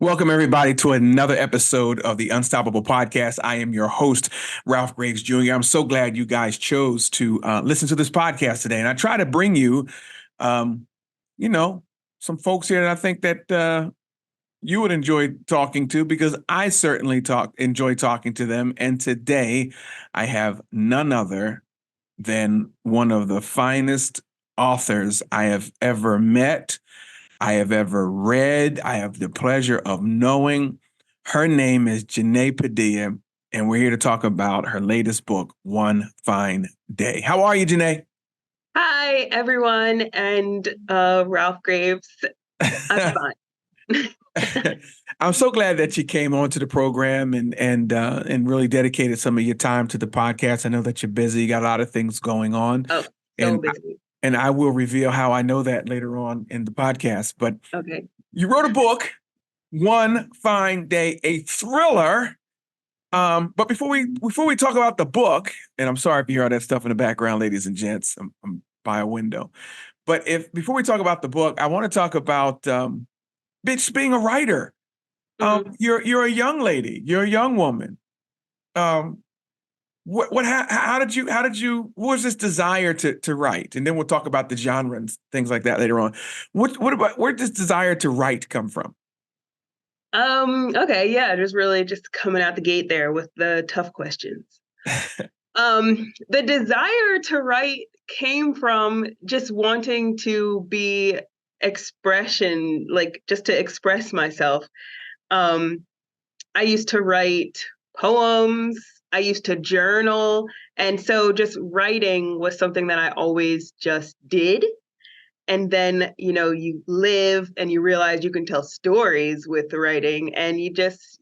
Welcome, everybody, to another episode of the Unstoppable Podcast. I am your host, Ralph Graves Jr. I'm so glad you guys chose to listen to this podcast today. And I try to bring you, um, you know, some folks here that I think that you would enjoy talking to, because I certainly enjoy talking to them. And today I have none other than one of the finest authors I have ever met, I have ever read. I have the pleasure of knowing. Her name is Jenae Padilla, and we're here to talk about her latest book, One Fine Day. How are you, Jenae? Hi, everyone, and Ralph Graves. I'm fine. I'm so glad that you came onto the program and really dedicated some of your time to the podcast. I know that you're busy, you got a lot of things going on. Oh, so and busy. And I will reveal how I know that later on in the podcast. But Okay. You wrote a book, One Fine Day, a thriller. But before we talk about the book, and I'm sorry if you hear all that stuff in the background, ladies and gents, I'm by a window. But before we talk about the book, I want to talk about being a writer. You're a young lady, you're a young woman. How did you what was this desire to write? And then we'll talk about the genre and things like that later on. Where did this desire to write come from? Okay, yeah, just coming out the gate there with the tough questions. The desire to write came from just wanting to be expression, like just to express myself. I used to write poems. I used to journal. And so just writing was something that I always just did. And then, you live and you realize you can tell stories with the writing, and you just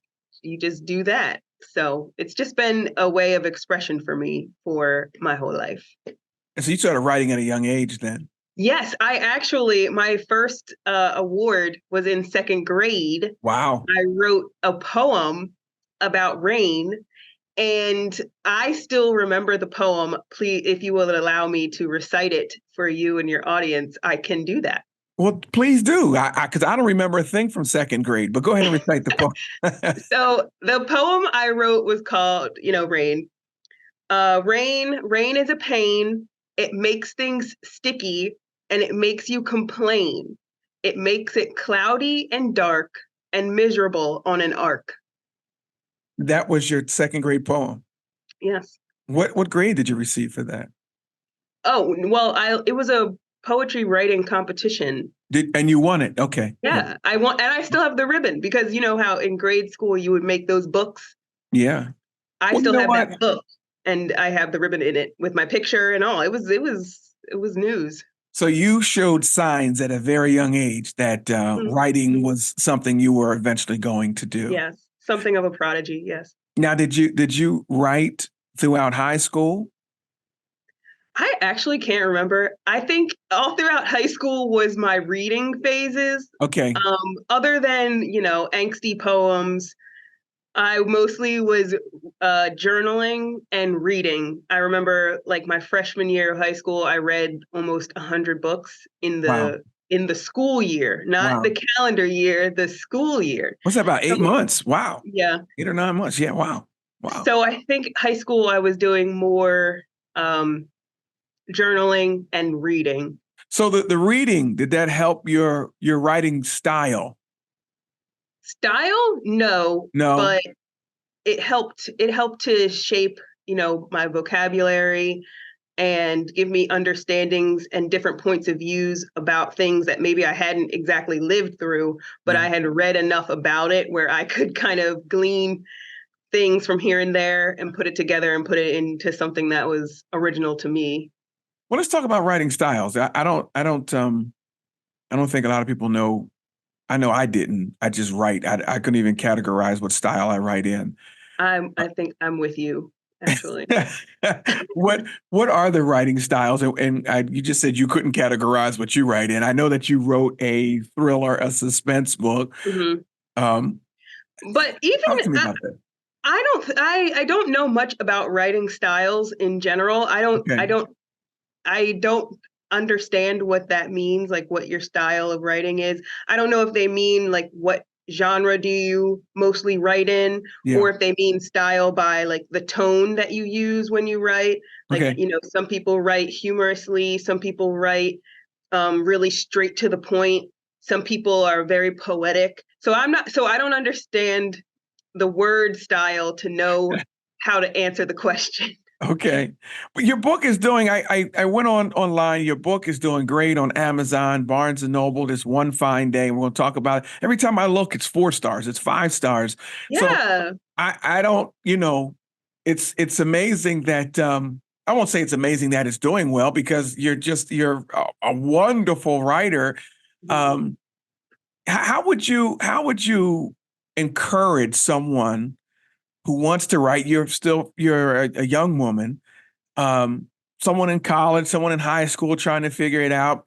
do that. So it's just been a way of expression for me for my whole life. And so you started writing at a young age then? Yes, my first award was in second grade. Wow. I wrote a poem about rain, and I still remember the poem. Please, if you will allow me to recite it for you and your audience, I can do that. Well, please do, because I don't remember a thing from second grade, but go ahead and recite the poem. So the poem I wrote was called, Rain. Rain is a pain. It makes things sticky and it makes you complain. It makes it cloudy and dark and miserable on an arc. That was your second grade poem? Yes. What grade did you receive for that? Oh, well, it was a poetry writing competition. And you won it? Okay. Yeah, and I still have the ribbon, because you know how in grade school you would make those books? Yeah. I still have that book, and I have the ribbon in it with my picture and all. It was news. So you showed signs at a very young age that writing was something you were eventually going to do. Yes, something of a prodigy, yes. Now, did you write throughout high school? I actually can't remember. I think all throughout high school was my reading phases. Okay. Other than, angsty poems, I mostly was journaling and reading. I remember, like, my freshman year of high school, I read almost 100 books in the school year, not the calendar year, the school year. What's that, about 8 months? Wow. Yeah. 8 or 9 months. Yeah. Wow. So I think high school, I was doing more journaling and reading. So the reading, did that help your writing style? No, but it helped to shape, my vocabulary and give me understandings and different points of views about things that maybe I hadn't exactly lived through, but I had read enough about it where I could kind of glean things from here and there and put it together and put it into something that was original to me. Well, let's talk about writing styles. I don't think a lot of people know. I know I didn't. I just write. I couldn't even categorize what style I write in. I think I'm with you, actually. What are the writing styles? And you just said you couldn't categorize what you write in. I know that you wrote a thriller, a suspense book. Mm-hmm. But even talk to me about that. I don't know much about writing styles in general. I don't understand what that means, like what your style of writing is. I don't know if they mean like what genre do you mostly write in, Yeah. or if they mean style by like the tone that you use when you write. Like, Okay. some people write humorously, some people write really straight to the point. Some people are very poetic. So I don't understand the word style to know how to answer the question. Okay. But your book is doing, I went online. Your book is doing great on Amazon, Barnes and Noble, this one fine day. We're going to talk about it. Every time I look, it's 4 stars, it's 5 stars. So Yeah. I don't, it's amazing that I won't say it's amazing that it's doing well because you're a wonderful writer. Um, how would you encourage someone who wants to write? You're a young woman, um, someone in college, someone in high school trying to figure it out.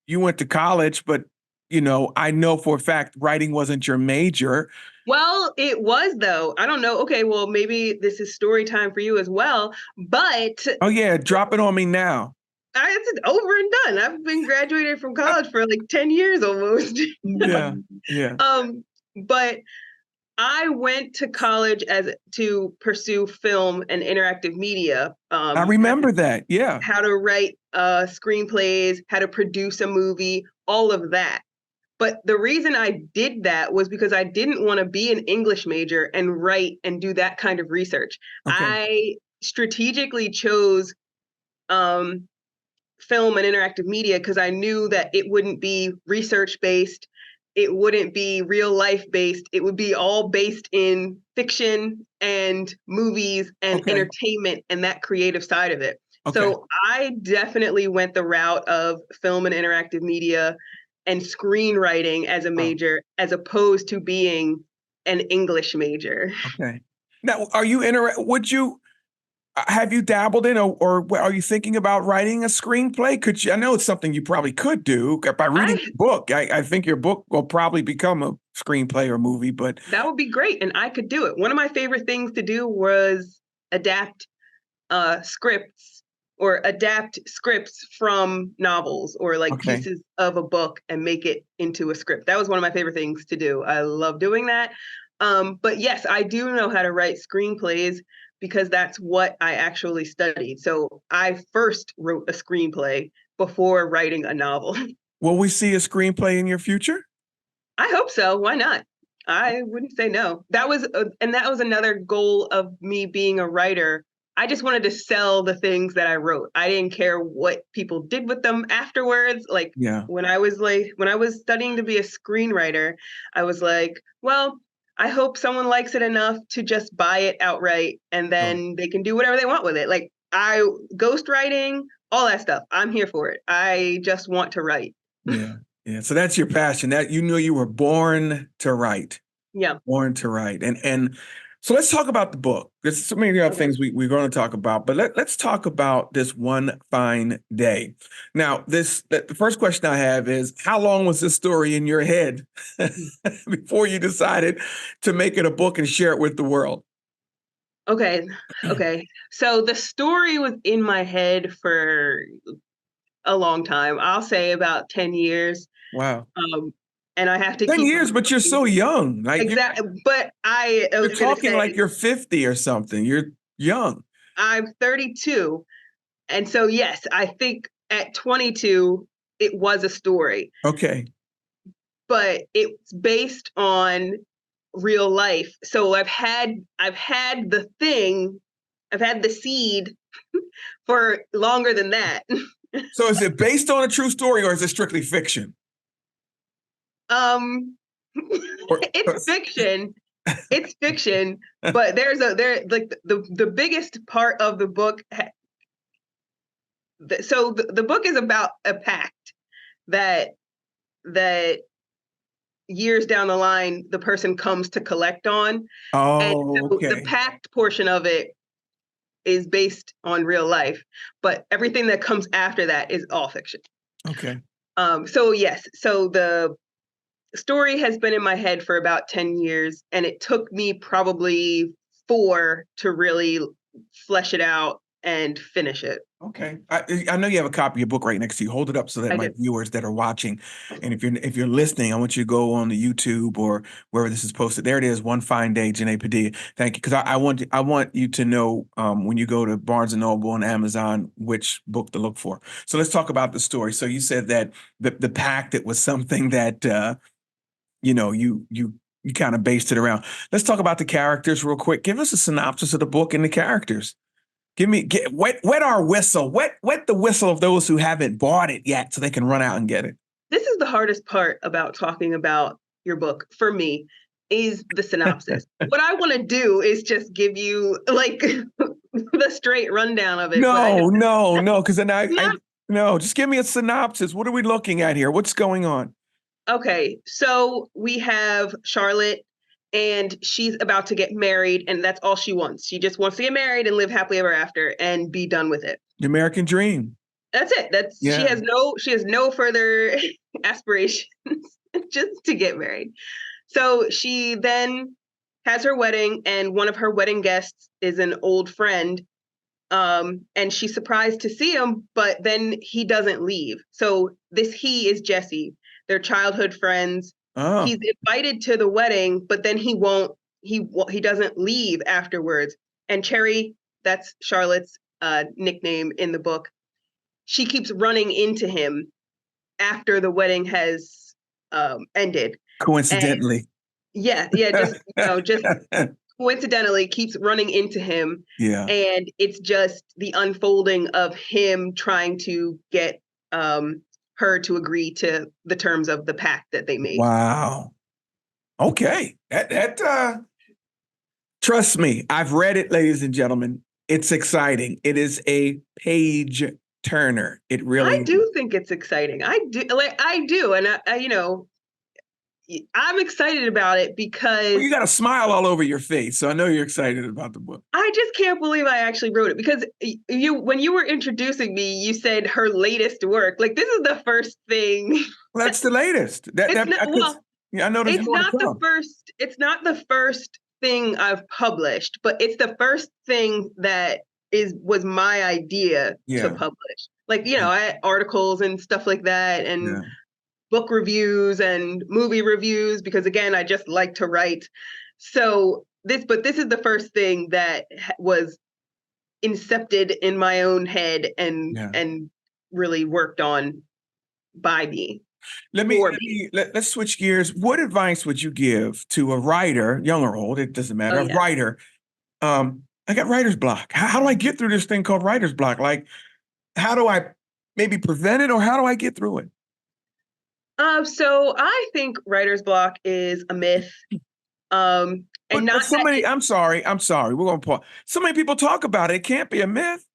You went to college, but I know for a fact writing wasn't your major. Well, it was though. I don't know. Okay, well, maybe this is story time for you as well, but Oh yeah, drop it on me now. it's over and done. I've been graduated from college for like 10 years almost. Yeah, yeah. um, but I went to college as to pursue film and interactive media. I remember that. Yeah. How to write screenplays, how to produce a movie, all of that. But the reason I did that was because I didn't want to be an English major and write and do that kind of research. Okay. I strategically chose um, film and interactive media because I knew that it wouldn't be research based, it wouldn't be real life based, it would be all based in fiction and movies and Okay. entertainment and that creative side of it. Okay. So I definitely went the route of film and interactive media and screenwriting as a Wow. major, as opposed to being an English major. Okay. Now, are you would you have you dabbled in or are you thinking about writing a screenplay? Could you? I know it's something you probably could do by reading I the book. I think your book will probably become a screenplay or movie, but That would be great, and I could do it. One of my favorite things to do was adapt scripts or adapt scripts from novels or like okay. pieces of a book and make it into a script. That was one of my favorite things to do. I love doing that. But yes, I do know how to write screenplays because that's what I actually studied. So I first wrote a screenplay before writing a novel. Will we see a screenplay in your future? I hope so. Why not? I wouldn't say no. And that was another goal of me being a writer. I just wanted to sell the things that I wrote. I didn't care what people did with them afterwards. Like Yeah. when I was studying to be a screenwriter, I was like, well, I hope someone likes it enough to just buy it outright and Sure. then they can do whatever they want with it. Like ghostwriting, all that stuff. I'm here for it. I just want to write. Yeah. Yeah. So that's your passion. That you knew you were born to write. Yeah. Born to write. And so let's talk about the book. There's so many other Okay. things we're going to talk about, but let's talk about this one fine day. Now, the first question I have is how long was this story in your head before you decided to make it a book and share it with the world? Okay. Okay. So the story was in my head for a long time. I'll say about 10 years. Wow. Um, and I have to 10 keep years, but you're so young. Like exactly. But I you're was going to talking like say you're 50 or something. You're young. I'm 32. And so, yes, I think at 22, it was a story, Okay. but it's based on real life. So I've had I've had the seed for longer than that. So is it based on a true story or is it strictly fiction? Um, Or, it's fiction. It's fiction, but there like the biggest part of the book. So the book is about a pact that that years down the line the person comes to collect on, and oh, so the okay. pact portion of it is based on real life, but everything that comes after that is all fiction. Okay. So yes, so the story has been in my head for about 10 years, and it took me probably 4 to really flesh it out and finish it. Okay. I know you have a copy of your book right next to you. Hold it up so that I my do. viewers that are watching, and if you're listening, I want you to go on the YouTube or wherever this is posted. There it is. One Fine Day, Jenae Padilla. Thank you. Because I want you to know when you go to Barnes and Noble and Amazon which book to look for. So let's talk about the story. So you said that the pact, it was something that you kind of based it around. Let's talk about the characters real quick. Give us a synopsis of the book and the characters. Wet our whistle. Wet the whistle of those who haven't bought it yet so they can run out and get it. This is the hardest part about talking about your book for me is the synopsis. What I want to do is just give you like the straight rundown of it. No, because then Yeah. no, just give me a synopsis. What are we looking at here? What's going on? Okay, so we have Charlotte, and she's about to get married, and that's all she wants. She just wants to get married and live happily ever after and be done with it. The American dream. That's it. She Yeah. has no further aspirations, just to get married. So she then has her wedding, and one of her wedding guests is an old friend. And she's surprised to see him, but then he doesn't leave. So he is Jesse. They're childhood friends. Oh, He's invited to the wedding, but then he won't. He doesn't leave afterwards. And Cherry, that's Charlotte's nickname in the book. She keeps running into him after the wedding has ended. coincidentally. And just coincidentally keeps running into him. Yeah. And it's just the unfolding of him trying to get her to agree to the terms of the pact that they made. Wow. Okay. Trust me, I've read it, ladies and gentlemen. It's exciting. It is a page turner. It really I do think it's exciting. I do. And I'm excited about it because Well, you got a smile all over your face, so I know you're excited about the book. I just can't believe I actually wrote it because when you were introducing me, you said her latest work. Like this is the first thing. Well, that's the latest. Yeah, I know there's more to come. It's not the first thing I've published, but it's the first thing that was my idea to publish. Like, I had articles and stuff like that and book reviews and movie reviews because again, I just like to write. So this is the first thing that was incepted in my own head and really worked on by me. Let's switch gears. What advice would you give to a writer, young or old, it doesn't matter, a writer? I got writer's block. How do I get through this thing called writer's block? Like, how do I maybe prevent it or how do I get through it? So I think writer's block is a myth. I'm sorry. We're going to pause. So many people talk about it. It can't be a myth.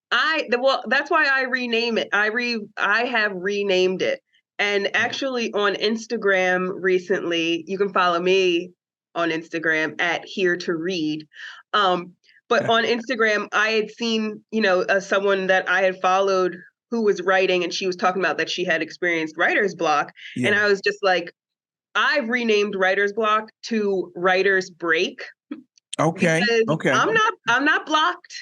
That's why I rename it. I have renamed it. And actually on Instagram recently, you can follow me on Instagram at Here to Read. But on Instagram, I had seen, someone that I had followed who was writing and she was talking about that she had experienced writer's block. Yeah. And I was just like, I've renamed writer's block to writer's break. Okay. I'm not blocked.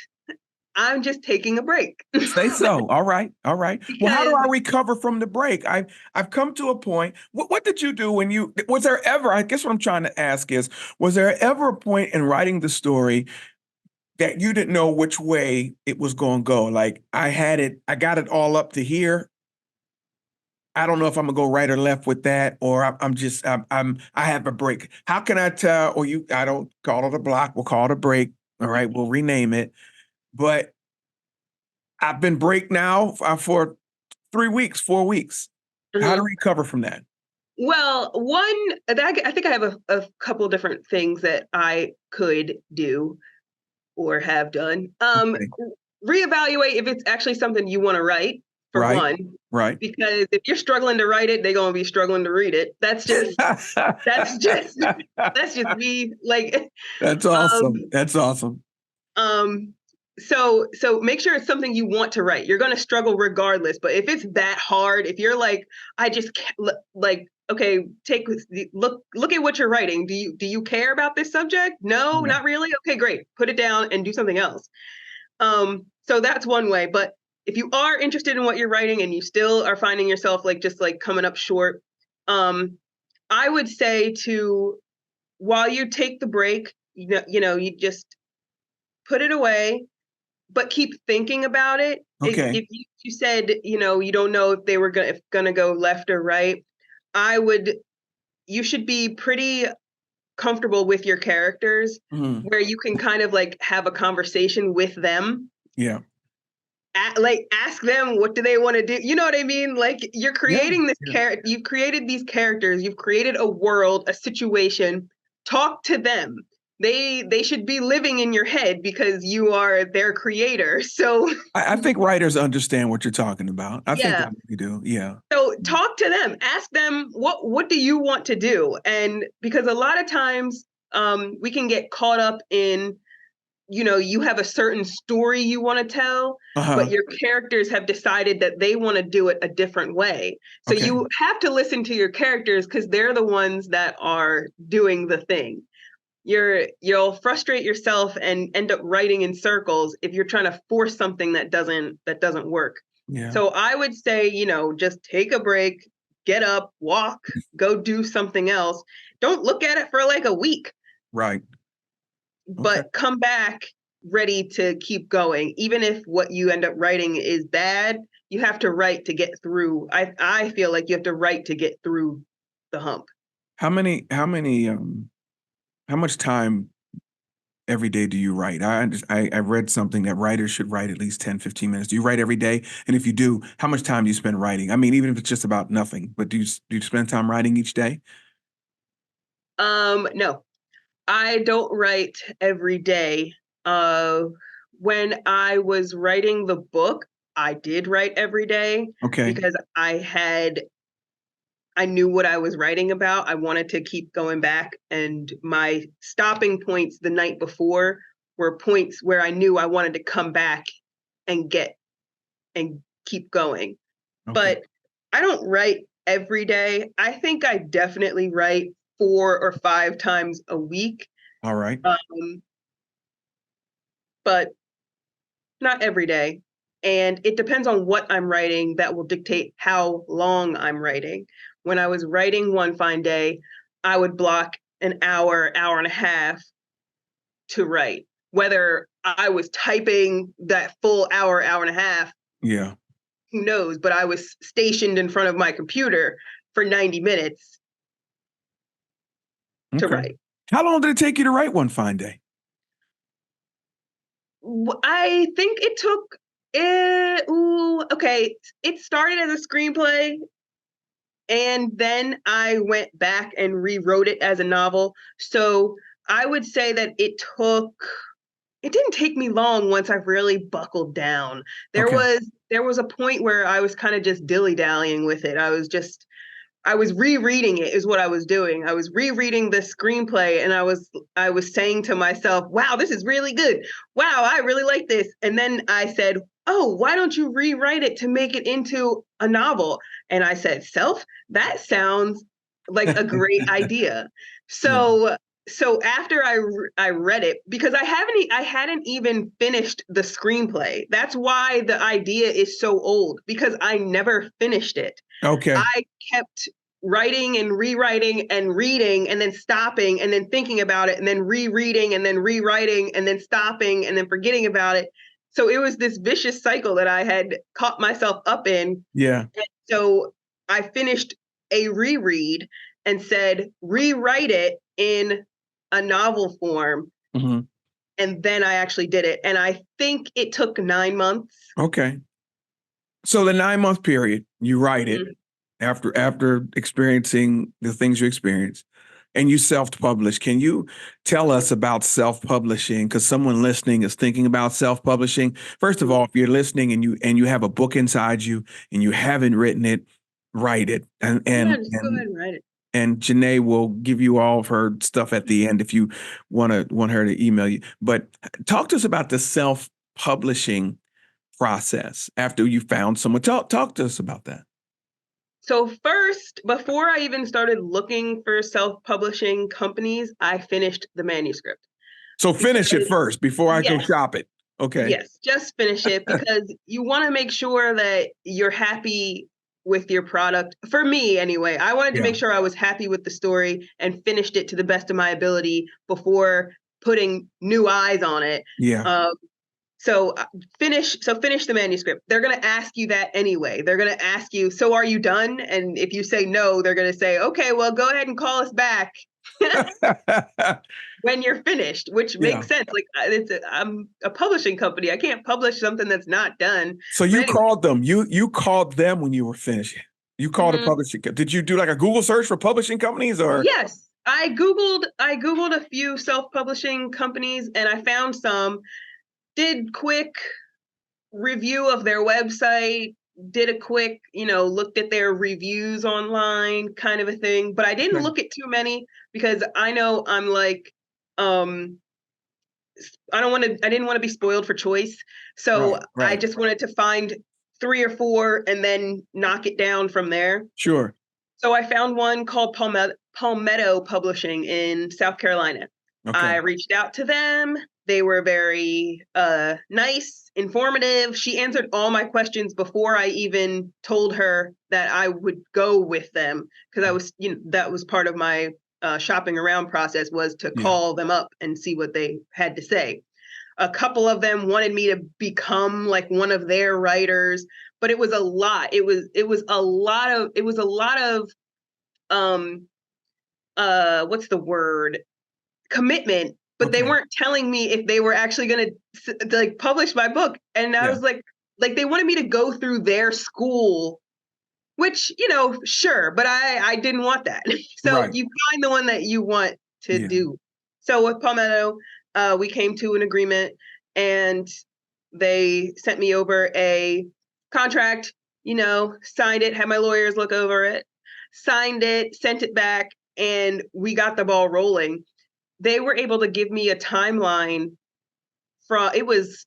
I'm just taking a break. Say so. All right. Well, how do I recover from the break? I've come to a point. What did you do was there ever, I guess what I'm trying to ask is, was there ever a point in writing the story that you didn't know which way it was going to go? Like I got it all up to here. I don't know if I'm gonna go right or left with that, or I have a break. How can I tell? I don't call it a block. We'll call it a break. All right, we'll rename it. But I've been break now for 3 weeks, 4 weeks. Mm-hmm. How to recover from that? Well, I think I have a couple different things that I could do or have done. Reevaluate if it's actually something you want to write. For one, right? Because if you're struggling to write it, they're gonna be struggling to read it. That's just me. Like that's awesome. That's awesome. So make sure it's something you want to write. You're gonna struggle regardless. But if it's that hard, if you're like, I just can't, like, okay, look at what you're writing. Do you care about this subject? No, not really. Okay, great. Put it down and do something else. So that's one way. But if you are interested in what you're writing and you still are finding yourself like just like coming up short, I would say while you take the break, you just put it away, but keep thinking about it. Okay. If you said, you don't know if they were gonna go left or right, you should be pretty comfortable with your characters where you can kind of like have a conversation with them. Yeah. Like ask them what do they want to do. You know what I mean? Like you're creating this character, you've created these characters, you've created a world, a situation. Talk to them. They should be living in your head because you are their creator. So I think writers understand what you're talking about. I think yeah. they do. Yeah. So talk to them, ask them what do you want to do? And because a lot of times we can get caught up in, you have a certain story you want to tell, but your characters have decided that they want to do it a different way. So you have to listen to your characters because they're the ones that are doing the thing. You'll frustrate yourself and end up writing in circles if you're trying to force something that doesn't work. Yeah. So I would say, just take a break, get up, walk, go do something else. Don't look at it for like a week. Right. But come back ready to keep going. Even if what you end up writing is bad, you have to write to get through. I feel like you have to write to get through the hump. How much time every day do you write? I read something that writers should write at least 10, 15 minutes. Do you write every day? And if you do, how much time do you spend writing? I mean, even if it's just about nothing, but do you spend time writing each day? No, I don't write every day. When I was writing the book, I did write every day. Okay. Because I knew what I was writing about. I wanted to keep going back, and my stopping points the night before were points where I knew I wanted to come back and keep going. Okay. But I don't write every day. I think I definitely write 4 or 5 times a week. All right. But not every day. And it depends on what I'm writing that will dictate how long I'm writing. When I was writing One Fine Day, I would block an hour and a half to write. Whether I was typing that full hour and a half, yeah, who knows? But I was stationed in front of my computer for 90 minutes to write. How long did it take you to write One Fine Day? I think it took it started as a screenplay, and then I went back and rewrote it as a novel. So I would say that it didn't take me long once I really buckled down. There was a point where I was kind of just dilly-dallying with it. I was rereading it is what I was doing. I was rereading the screenplay, and I was saying to myself, wow, this is really good. Wow, I really like this. And then I said, oh, why don't you rewrite it to make it into a novel? And I said, Self, that sounds like a great idea. So after I read it, because I hadn't even finished the screenplay. That's why the idea is so old, because I never finished it. Okay. I kept writing and rewriting and reading and then stopping and then thinking about it and then rereading and then rewriting and then stopping and then forgetting about it. So it was this vicious cycle that I had caught myself up in. Yeah. And so I finished a reread and said, rewrite it in a novel form. Mm-hmm. And then I actually did it. And I think it took 9 months. Okay. So the 9-month period, you write it after experiencing the things you experienced, and you self-publish. Can you tell us about self-publishing? Because someone listening is thinking about self-publishing. First of all, if you're listening and you have a book inside you and you haven't written it, write it. And go ahead and write it. And Jenae will give you all of her stuff at the end if you want her to email you. But talk to us about the self-publishing process after you found someone. Talk to us about that. So first, before I even started looking for self-publishing companies, I finished the manuscript. So finish it first before I go shop it. Okay. Yes, just finish it because you want to make sure that you're happy with your product. For me, anyway, I wanted to Yeah. make sure I was happy with the story and finished it to the best of my ability before putting new eyes on it. Yeah. So finish the manuscript. They're going to ask you that anyway. They're going to ask you, so are you done? And if you say no, they're going to say, okay, well, go ahead and call us back when you're finished, which Yeah. makes sense. Like I'm a publishing company. I can't publish something that's not done. So But you anyway, called them. You called them when you were finished. You called a mhm. publishing. Did you do like a Google search for publishing companies or? Yes, I googled a few self-publishing companies and I found some. Did quick review of their website, did a quick, looked at their reviews online kind of a thing, but I didn't Okay. look at too many because I know I'm like, um, I didn't want to be spoiled for choice. So Right. I Right. just wanted to find 3 or 4 and then knock it down from there. Sure. So I found one called Palmetto Publishing in South Carolina. I Okay. reached out to them. They were very nice, informative. She answered all my questions before I even told her that I would go with them because that was part of my shopping around process was to Yeah. call them up and see what they had to say. A couple of them wanted me to become like one of their writers, but it was a lot. It was a lot of um what's the word? Commitment, but they Okay. weren't telling me if they were actually going to like publish my book. And I Yeah. was like they wanted me to go through their school, which, sure, but I didn't want that. So Right. you find the one that you want to Yeah. do. So with Palmetto, we came to an agreement and they sent me over a contract, signed it, had my lawyers look over it, signed it, sent it back, and we got the ball rolling. They were able to give me a timeline from it was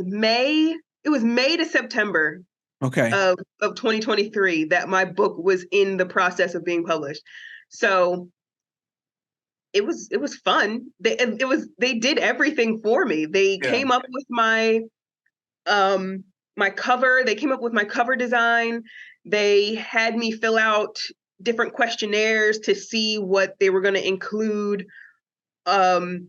May to September Okay. of 2023 that my book was in the process of being published. So it was fun. They did everything for me. They Yeah. came up with um my cover. They came up with my cover design. They had me fill out different questionnaires to see what they were going to include um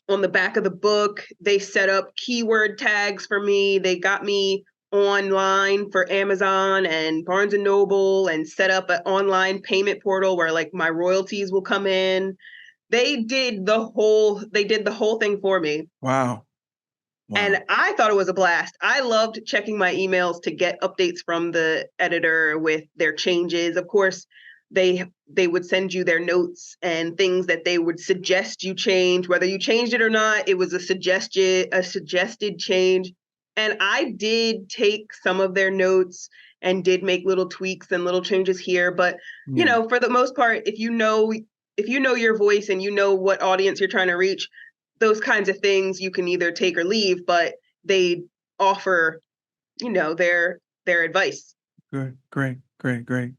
on the back of the book. They set up keyword tags for me. They got me online for Amazon and Barnes and Noble and set up an online payment portal where like my royalties will come in. They did the whole thing for me. Wow. Wow. And I thought it was a blast. I loved checking my emails to get updates from the editor with their changes. Of course, they would send you their notes and things that they would suggest you change, whether you changed it or not. It was a suggested change. And I did take some of their notes and did make little tweaks and little changes here. But Yeah. for the most part, if you know your voice and you know what audience you're trying to reach, those kinds of things you can either take or leave, but they offer, their advice. Good. Great. Great. Great.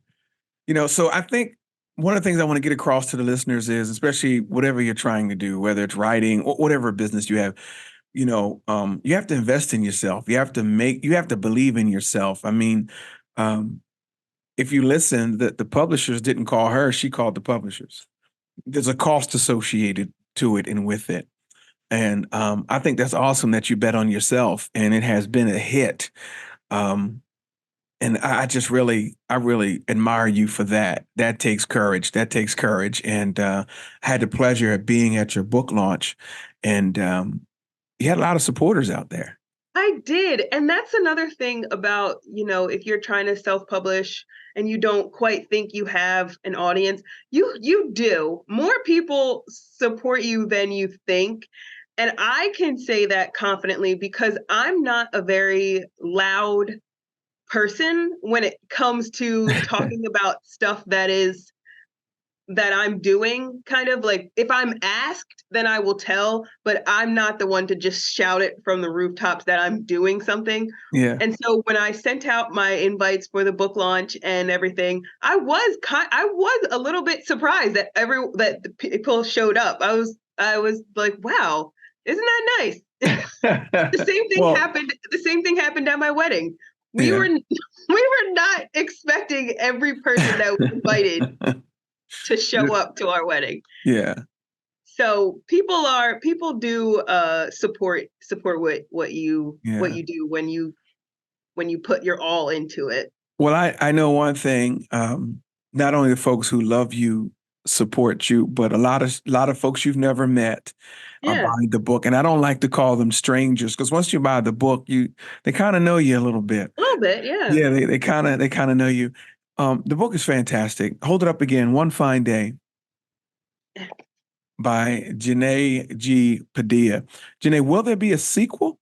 So I think one of the things I want to get across to the listeners is, especially whatever you're trying to do, whether it's writing or whatever business you have, you have to invest in yourself. You have to believe in yourself. I mean, um, if you listen, the publishers didn't call her, she called the publishers. There's a cost associated to it and with it. And I think that's awesome that you bet on yourself and it has been a hit. Um, and I really admire you for that. That takes courage. That takes courage. And I had the pleasure of being at your book launch, and you had a lot of supporters out there. I did. And that's another thing about, if you're trying to self-publish and you don't quite think you have an audience, you do. More people support you than you think. And I can say that confidently because I'm not a very loud person when it comes to talking about stuff that I'm doing. Kind of like if I'm asked, then I will tell, but I'm not the one to just shout it from the rooftops that I'm doing something. Yeah. And so when I sent out my invites for the book launch and everything, I was a little bit surprised that the people showed up. I was like, wow, Isn't that nice? The same thing Well, happened. The same thing happened at my wedding. We yeah. were we were not expecting every person that we invited to show up to our wedding. Yeah. So people do support what you do when you put your all into it. Well, I know one thing. Not only the folks who love you support you, but a lot of folks you've never met are Yeah, buying the book, and I don't like to call them strangers because once you buy the book, they kind of know you a little bit. a little bit. Yeah. Yeah, they kind of know you. The book is fantastic. Hold it up again. One Fine Day by Jenae G. Padilla. Jenae, will there be a sequel?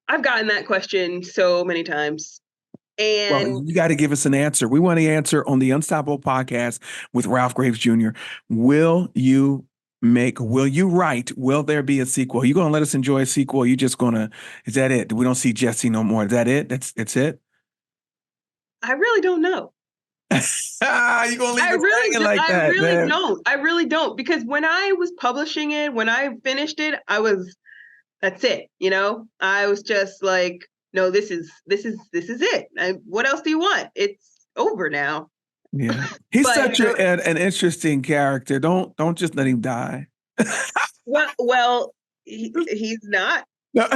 I've gotten that question so many times. Well, And you got to give us an answer. We want to answer on the Unstoppable podcast with Ralph Graves Jr. Will you write? Will there be a sequel? Are you going to let us enjoy a sequel? Are you just going to, is that it? We don't see Jesse no more. Is that it? It's it? I really don't know. You going to leave it hanging like I that, really man? don't. I really don't. Because when I was publishing it, when I finished it, that's it. I was just like, no, this is it. What else do you want? It's over now. Yeah. He's But such an interesting character. Don't just let him die. well, he's not. No.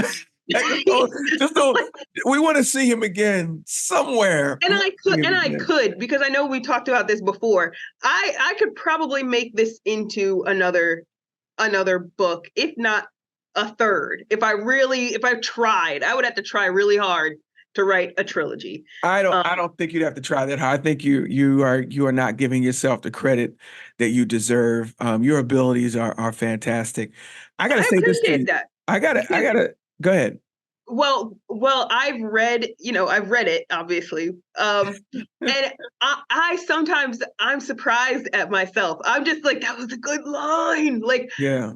Just don't. We want to see him again somewhere. And I could because I know we talked about this before. I could probably make this into another book, if not a third. If I tried, I would have to try really hard to write a trilogy. I don't think you'd have to try that hard. I think you are not giving yourself the credit that you deserve. Your abilities are fantastic. I got to say this to you. That. I gotta go ahead. Well, I've read it obviously. And I sometimes I'm surprised at myself. I'm just like, that was a good line. Like, Yeah.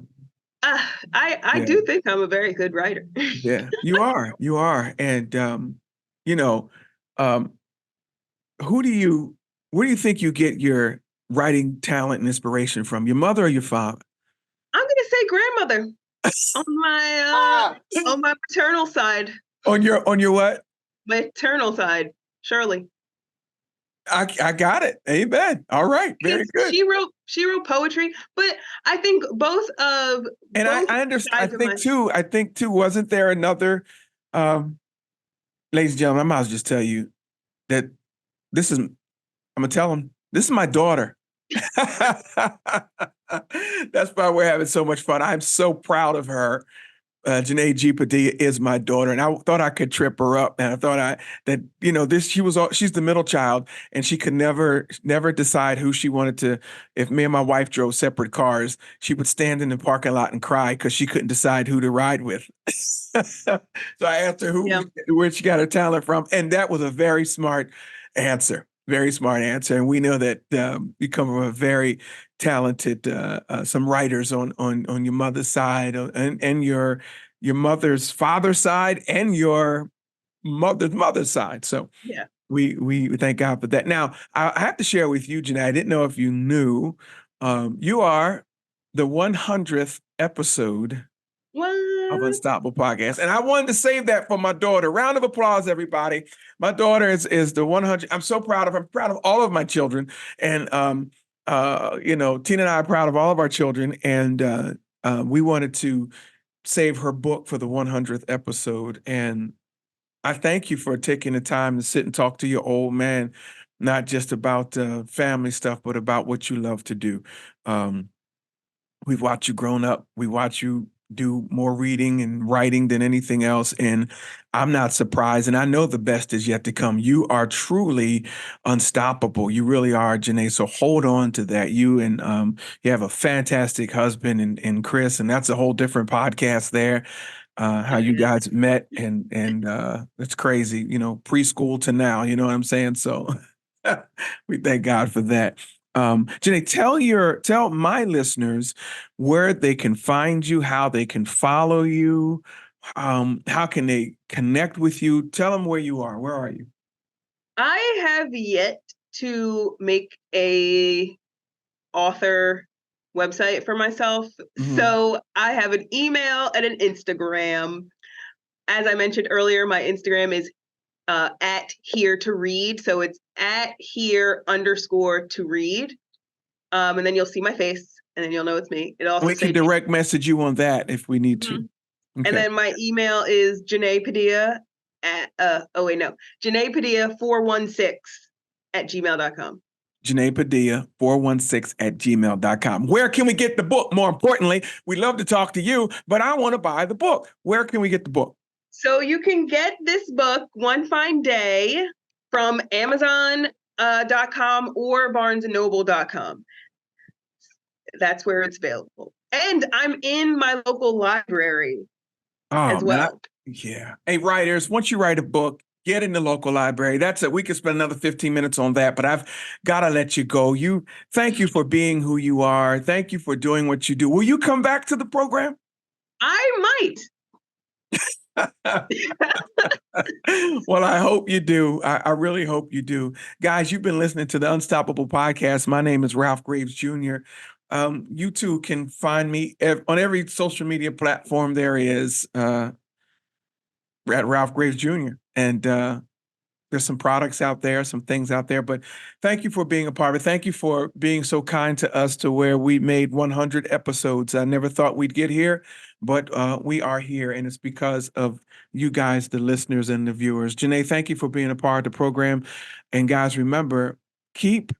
I do think I'm a very good writer. Yeah, you are. And you know, um, where do you think you get your writing talent and inspiration from? Your mother or your father? I'm gonna say grandmother on my paternal side. On your what? My paternal side, Shirley. I got it. Amen. All right. Very good. She wrote poetry, but I think both of And I understand. I think too. Wasn't there another? Ladies and gentlemen, I might as well just tell you that this is. I'm gonna tell them this is my daughter. That's why we're having so much fun. I'm so proud of her. Jenae G. Padilla is my daughter, and I thought I could trip her up. And I thought she's the middle child, and she could never decide who she wanted to. If me and my wife drove separate cars, she would stand in the parking lot and cry because she couldn't decide who to ride with. So I asked her where she got her talent from, and that was a very smart answer. Very smart answer, and we know that you come from a very talented some writers on your mother's side and your mother's father's side and your mother's side. So yeah, we thank God for that. Now I have to share with you, Jenae. I didn't know if you knew you are the 100th episode of Unstoppable Podcast. And I wanted to save that for my daughter. Round of applause, everybody. My daughter is the 100. I'm so proud of her. I'm proud of all of my children. And, Tina and I are proud of all of our children. And we wanted to save her book for the 100th episode. And I thank you for taking the time to sit and talk to your old man, not just about family stuff, but about what you love to do. We've watched you grown up. We watch you do more reading and writing than anything else. And I'm not surprised. And I know the best is yet to come. You are truly unstoppable. You really are, Jenae. So hold on to that. You you have a fantastic husband and Chris, and that's a whole different podcast there. How you guys met and it's crazy, preschool to now, you know what I'm saying? So we thank God for that. Jenae, tell my listeners where they can find you, how they can follow you, how can they connect with you? Tell them where you are. Where are you? I have yet to make a author website for myself. So I have an email and an Instagram. As I mentioned earlier, my Instagram is at here to read. So it's at here_to read. And then you'll see my face and then you'll know it's me. It also we can direct message you on that if we need to. Okay. And then my email is Jenae Padilla at Jenae Padilla 416@gmail.com. Jenae Padilla 416@gmail.com. Where can we get the book? More importantly, we love to talk to you, but I want to buy the book. Where can we get the book? So you can get this book One Fine Day from Amazon.com or BarnesandNoble.com. That's where it's available. And I'm in my local library as well. Yeah. Hey, writers, once you write a book, get in the local library. That's it. We could spend another 15 minutes on that, but I've got to let you go. Thank you for being who you are. Thank you for doing what you do. Will you come back to the program? I might. Well, I hope you do. I really hope you do. Guys, you've been listening to the Unstoppable Podcast. My name is Ralph Graves Jr. You too can find me on every social media platform there is at Ralph Graves Jr. And there's some products out there, some things out there. But thank you for being a part of it. Thank you for being so kind to us to where we made 100 episodes. I never thought we'd get here, but we are here. And it's because of you guys, the listeners and the viewers. Jenae, thank you for being a part of the program. And guys, remember, keep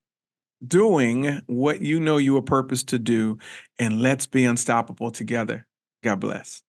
doing what you know you were purposed to do. And let's be unstoppable together. God bless.